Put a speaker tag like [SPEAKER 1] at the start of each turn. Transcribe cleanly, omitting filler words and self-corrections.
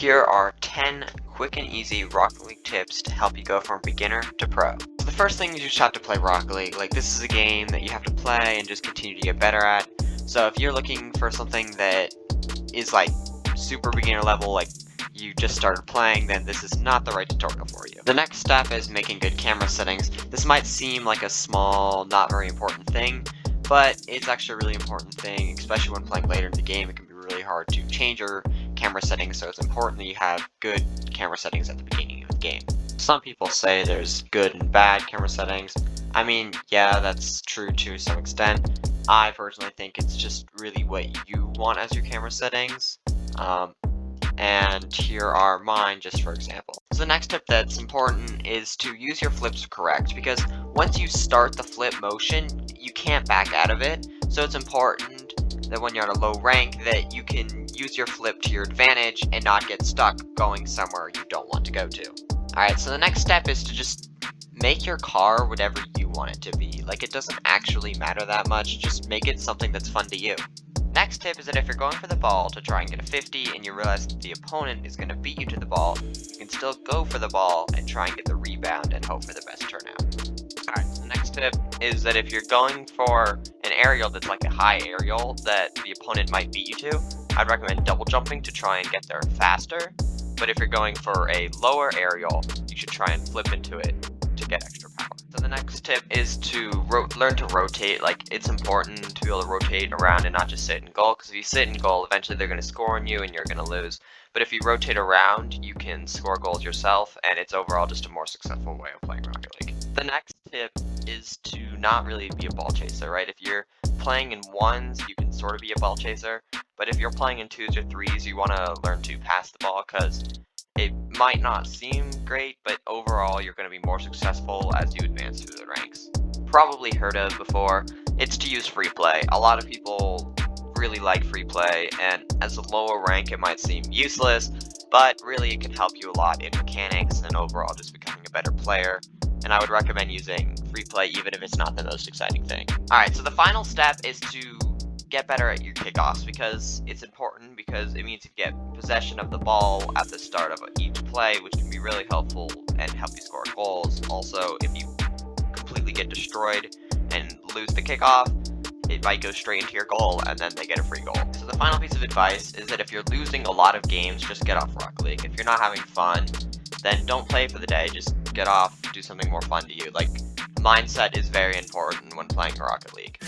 [SPEAKER 1] Here are 10 quick and easy Rocket League tips to help you go from beginner to pro. So the first thing is you just have to play Rocket League. Like, this is a game that you have to play and just continue to get better at. So if you're looking for something that is like super beginner level, like you just started playing, then this is not the right tutorial for you. The next step is making good camera settings. This might seem like a small, not very important thing, but it's actually a really important thing, especially when playing later in the game. It can be really hard to change your camera settings, so it's important that you have good camera settings at the beginning of the game. Some people say there's good and bad camera settings. I mean, yeah, that's true to some extent. I personally think it's just really what you want as your camera settings. And here are mine, just for example. So the next tip that's important is to use your flips correct, because once you start the flip motion, you can't back out of it. So it's important that when you're at a low rank that you can use your flip to your advantage and not get stuck going somewhere you don't want to go to. Alright, so the next step is to just make your car whatever you want it to be. Like, it doesn't actually matter that much, just make it something that's fun to you. Next tip is that if you're going for the ball to try and get a 50 and you realize that the opponent is going to beat you to the ball, you can still go for the ball and try and get the rebound and hope for the best turnout. Alright, so the next tip is that if you're going for an aerial that's like a high aerial that the opponent might beat you to, I'd recommend double jumping to try and get there faster. But if you're going for a lower aerial, you should try and flip into it to get extra power. So the next tip is to learn to rotate. Like, it's important to be able to rotate around and not just sit in goal, because if you sit in goal, eventually they're going to score on you and you're going to lose. But if you rotate around, you can score goals yourself, and it's overall just a more successful way of playing Rocket League. The next tip is to not really be a ball chaser, right? If you're playing in ones, you can sort of be a ball chaser, but if you're playing in twos or threes, you want to learn to pass the ball, because it might not seem great, but overall you're going to be more successful as you advance through the ranks. Probably heard of before, it's to use free play. A lot of people really like free play, and as a lower rank it might seem useless, but really it can help you a lot in mechanics and overall just becoming a better player. And I would recommend using free play even if it's not the most exciting thing. Alright, so the final step is to get better at your kickoffs, because it's important, because it means you get possession of the ball at the start of each play, which can be really helpful and help you score goals. Also, if you completely get destroyed and lose the kickoff, it might go straight into your goal and then they get a free goal. So the final piece of advice is that if you're losing a lot of games, just get off Rocket League. If you're not having fun, then don't play for the day, just get off, do something more fun to you. Like, mindset is very important when playing Rocket League.